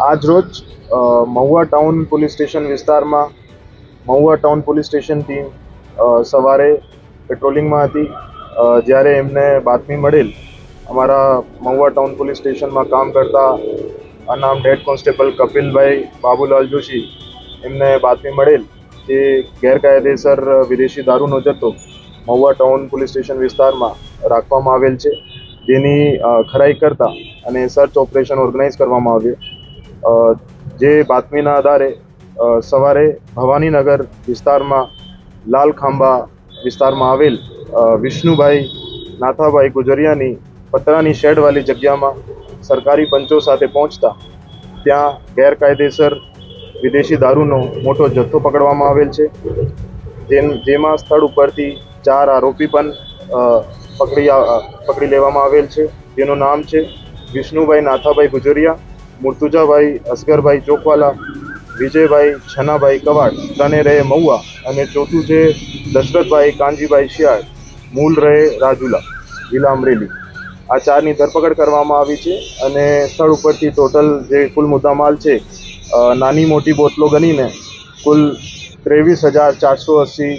આજ રોજ Mahuva town police station વિસ્તારમાં Mahuva town police station team સવારે પેટ્રોલિંગમાં હતી, જ્યારે એમને બાતમી મળેલ અમારા મહુવા ટાઉન પોલીસ સ્ટેશનમાં કામ કરતા અનામ હેડ કોન્સ્ટેબલ કપિલભાઈ બાબુલાલ જોશી એમને બાતમી મળેલ કે ગેરકાયદેસર વિદેશી દારૂનો જથ્થો મહુવા ટાઉન પોલીસ સ્ટેશન વિસ્તારમાં રાખવામાં આવેલ છે, જેની ખરાઈ કરતા અને સર્ચ ઓપરેશન ઓર્ગેનાઇઝ કરવામાં આવ્યું. જે બાતમીના આધારે સવારે ભવાનીનગર વિસ્તારમાં લાલ ખાંભા વિસ્તારમાં આવેલ વિષ્ણુભાઈ નાથાભાઈ ગુજરિયાની પતરાની શેડવાળી જગ્યામાં સરકારી પંચો સાથે પહોંચતા ત્યાં ગેરકાયદેસર વિદેશી દારૂનો મોટો જથ્થો પકડવામાં આવેલ છે, જેમાં સ્થળ ઉપરથી 4 આરોપી પણ પકડી લેવામાં આવેલ છે, જેનું નામ છે વિષ્ણુભાઈ નાથાભાઈ ગુજરિયા, મુર્તુજાભાઈ અસગરભાઈ ચોકવાલા, વિજયભાઈ છનાભાઈ કવાડ, ત્રણે રહે મહુવા, અને ચોથું છે દશરથભાઈ કાનજીભાઈ શિયાળ, મૂળ રહે રાજુલા, જિલ્લા અમરેલી. આ 4ની ધરપકડ કરવામાં આવી છે અને સ્થળ ઉપરથી ટોટલ જે કુલ મુદ્દામાલ છે નાની મોટી બોટલો ગણીને કુલ 23,480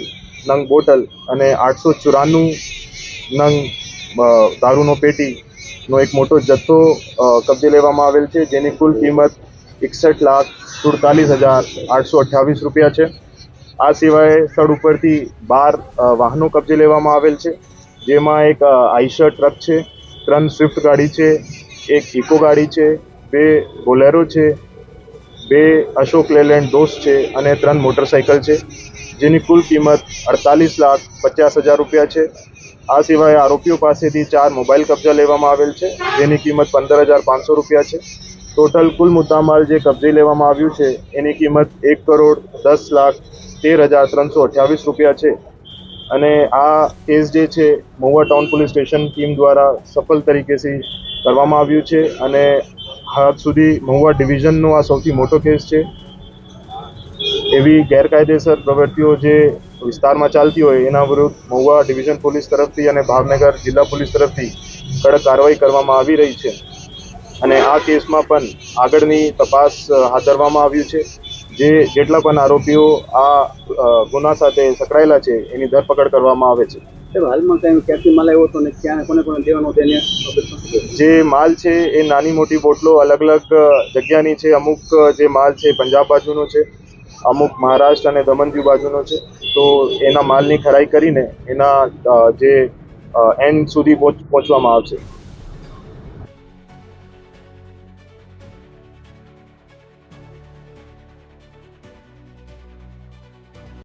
નંગ બોટલ અને 894 નંગ દારૂનો પેટીનો એક મોટો જથ્થો કબજે લેવામાં આવેલ છે, જેની કુલ કિંમત 61,47,828 રૂપિયા છે. આ સિવાય સ્થળ ઉપરથી 12 વાહનો કબજે લેવામાં આવેલ છે, જેમાં એક આઈશર ટ્રક છે, 3 સ્વિફ્ટ ગાડી છે, એક ઇકો ગાડી છે, 2 બોલેરો છે, 2 અશોક લેલેન્ડ દોસ્ત છે અને 3 મોટરસાઇકલ છે, જેની કુલ કિંમત 48,50,000 રૂપિયા છે. આ સિવાય આરોપીઓ પાસેથી 4 મોબાઈલ કબજા લેવામાં આવેલ છે, જેની કિંમત 15,500 રૂપિયા છે. ટોટલ કુલ મુદ્દામાલ જે કબજે લેવામાં આવ્યું છે એની કિંમત 1,10,13,328 રૂપિયા છે. અને આ કેસ જે છે Mahuva town police station team દ્વારા સફળ તરીકેથી કરવામાં આવ્યું છે અને હાલ સુધી મહુવા ડિવિઝનનો આ સૌથી મોટો કેસ છે. એવી ગેરકાયદેસર પ્રવૃત્તિઓ જે વિસ્તારમાં ચાલતી હોય એના વિરુદ્ધ મહુવા ડિવિઝન પોલીસ તરફથી અને ભાવનગર જિલ્લા પોલીસ તરફથી કડક કાર્યવાહી કરવામાં આવી રહી છે અને આ કેસમાં પણ આગળની તપાસ હાથ ધરવામાં આવ્યું છે. જેટલા પણ આરોપીઓ આ ગુના સાથે સંકળાયેલા છે એની ધરપકડ કરવામાં આવે છે. હાલમાં ક્યાંથી માલ આવ્યો હતો ને ક્યાં કોને દેવાનો તેને જે માલ છે એ નાની મોટી બોટલો અલગ અલગ જગ્યાની છે. અમુક જે માલ છે પંજાબ બાજુનો છે, અમુક મહારાષ્ટ્ર અને દમણ દીવ બાજુનો છે. તો એના માલની ખરાઈ કરીને એના જે એન્ડ સુધી પહોંચવામાં આવશે.